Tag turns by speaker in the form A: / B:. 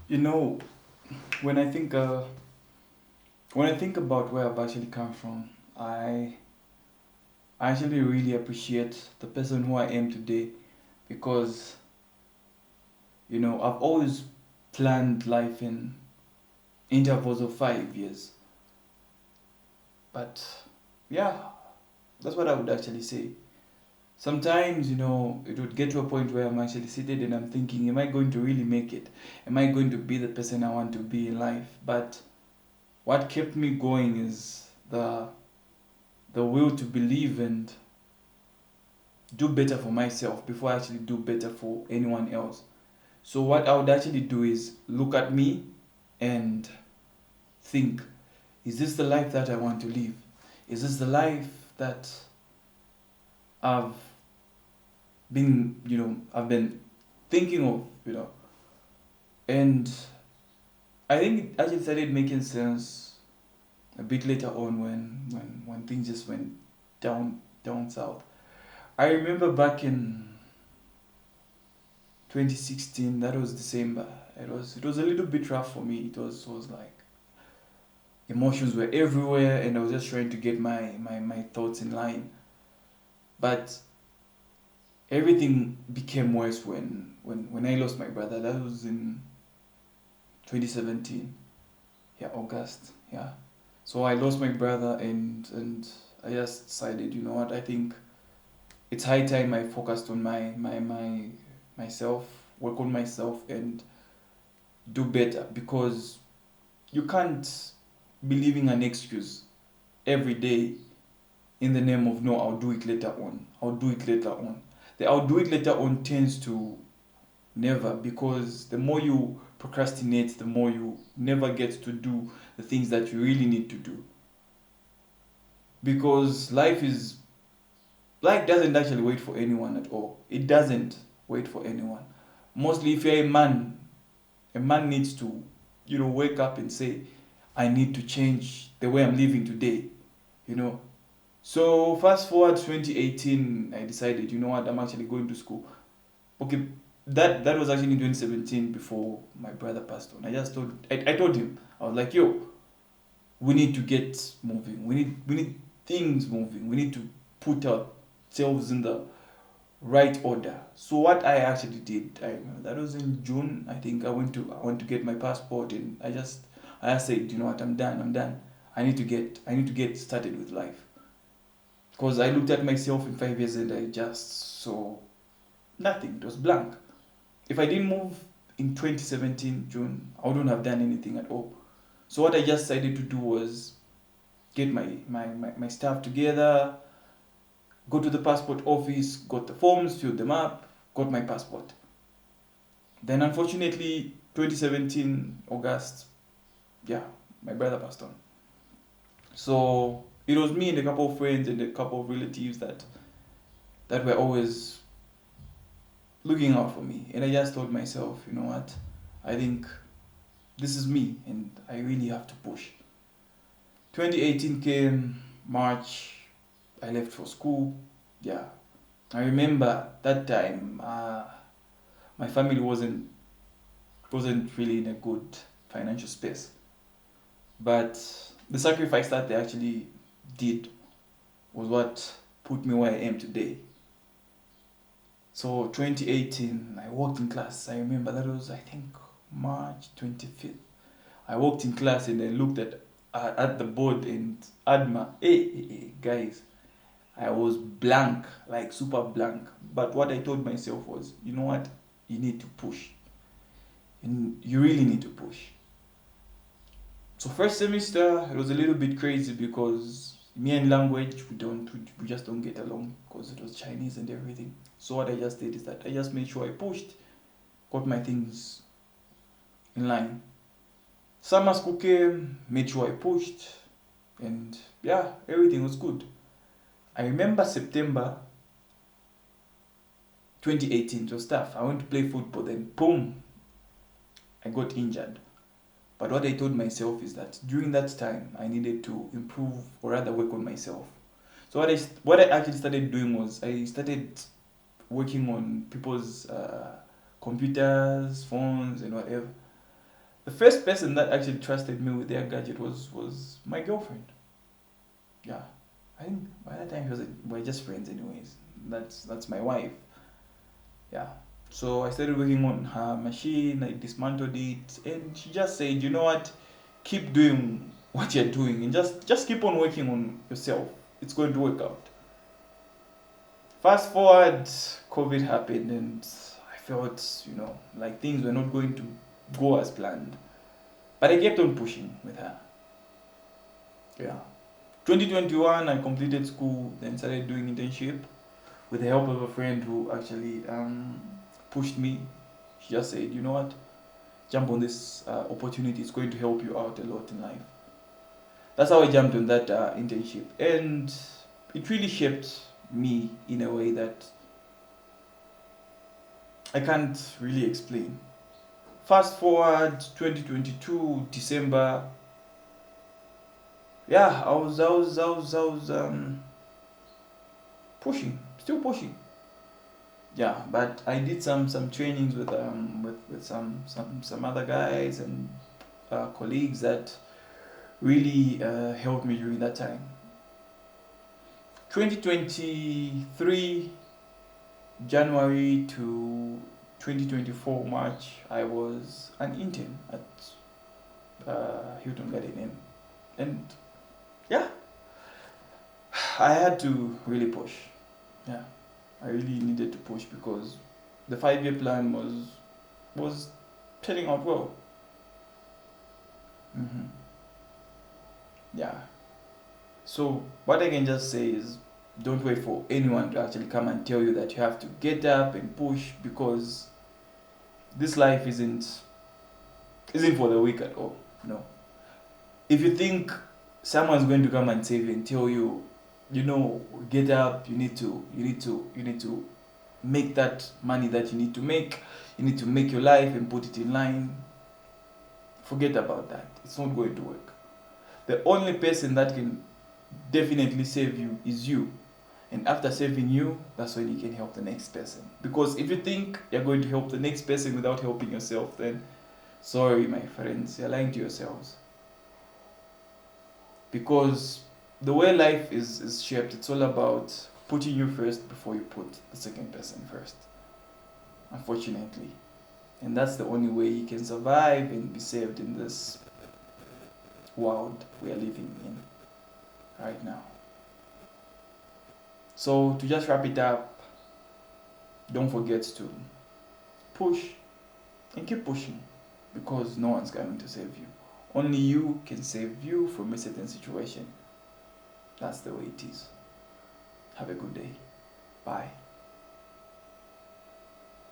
A: You know, when I think uh, when I think about where I've actually come from, I actually really appreciate the person who I am today because I've always planned life in intervals of 5 years. But yeah, that's what I would actually say. Sometimes, it would get to a point where I'm actually seated and I'm thinking, am I going to really make it? Am I going to be the person I want to be in life? But what kept me going is the will to believe and do better for myself before I actually do better for anyone else. So what I would actually do is look at me and think, is this the life that I want to live? Is this the life that I've I've been thinking of, And I think it actually started making sense a bit later on when things just went down south. I remember back in 2016, that was December. It was a little bit rough for me. It was like emotions were everywhere and I was just trying to get my thoughts in line. But everything became worse when I lost my brother. That was in 2017. Yeah, August. Yeah. So I lost my brother and I just decided, you know what, I think it's high time I focused on my myself, work on myself and do better because you can't be living an excuse every day in the name of no, I'll do it later on. I'll do it later on. The I'll do it later on tends to never, because the more you procrastinate, the more you never get to do the things that you really need to do. Because life doesn't actually wait for anyone at all. It doesn't wait for anyone. Mostly if you're a man needs to, wake up and say, I need to change the way I'm living today. You know. So fast forward 2018, I decided, you know what, I'm actually going to school. Okay, that was actually in 2017 before my brother passed on. I told him, I was like, yo, we need to get moving. We need things moving. We need to put ourselves in the right order. So what I actually did, I remember that was in June. I think I went to get my passport and I just said, you know what, I'm done. I'm done. I need to get started with life. Because I looked at myself in 5 years and I just saw nothing. It was blank. If I didn't move in 2017 June, I wouldn't have done anything at all. So what I just decided to do was get my stuff together, go to the passport office, got the forms, filled them up, got my passport. Then unfortunately, 2017 August, yeah, my brother passed on. So it was me and a couple of friends and a couple of relatives that were always looking out for me. And I just told myself, you know what, I think this is me and I really have to push. 2018 came, March, I left for school. Yeah, I remember that time my family wasn't really in a good financial space, but the sacrifice that they actually did was what put me where I am today. So 2018, I walked in class. I remember that was, I think, March 25th. I walked in class and I looked at the board and Adma, hey, guys, I was blank, like super blank. But what I told myself was, you know what? You need to push. And you really need to push. So first semester it was a little bit crazy because me and language we just don't get along because it was Chinese and everything. So what I just did is that I just made sure I pushed, got my things in line. Summer school came, made sure I pushed, and yeah, everything was good. I remember September 2018, it was tough. I went to play football, then boom, I got injured. But what I told myself is that during that time, I needed to improve or rather work on myself. So what I actually started doing was I started working on people's computers, phones, and whatever. The first person that actually trusted me with their gadget was my girlfriend. Yeah, I think by that time we're just friends anyways. That's my wife. Yeah. So I started working on her machine. I dismantled it, and she just said, "You know what? Keep doing what you're doing, and just keep on working on yourself. It's going to work out." Fast forward, COVID happened, and I felt, like things were not going to go as planned. But I kept on pushing with her. Yeah. 2021, I completed school, then started doing internship with the help of a friend who actually pushed me. She just said, "You know what? Jump on this opportunity. It's going to help you out a lot in life." That's how I jumped on that internship, and it really shaped me in a way that I can't really explain. Fast forward 2022 December. Yeah, I was pushing, still pushing. Yeah, but I did some trainings with some other guys and colleagues that really helped me during that time. 2023 January to 2024 March, I was an intern at Hilton Garden Inn, and yeah, I had to really push. Yeah, I really needed to push because the 5 year plan was turning out well. hmm Yeah. So what I can just say is, don't wait for anyone to actually come and tell you that you have to get up and push, because this life isn't for the weak at all. No. If you think someone's going to come and save you and tell you, get up, you need to make that money that you need to make your life and put it in line, forget about that. It's not going to work. The only person that can definitely save you is you. And after saving you, that's when you can help the next person. Because if you think you're going to help the next person without helping yourself, then sorry, my friends, you're lying to yourselves. Because the way life is shaped, it's all about putting you first before you put the second person first. Unfortunately. And that's the only way you can survive and be saved in this world we are living in right now. So to just wrap it up, don't forget to push and keep pushing, because no one's going to save you. Only you can save you from a certain situation. That's the way it is. Have a good day. Bye.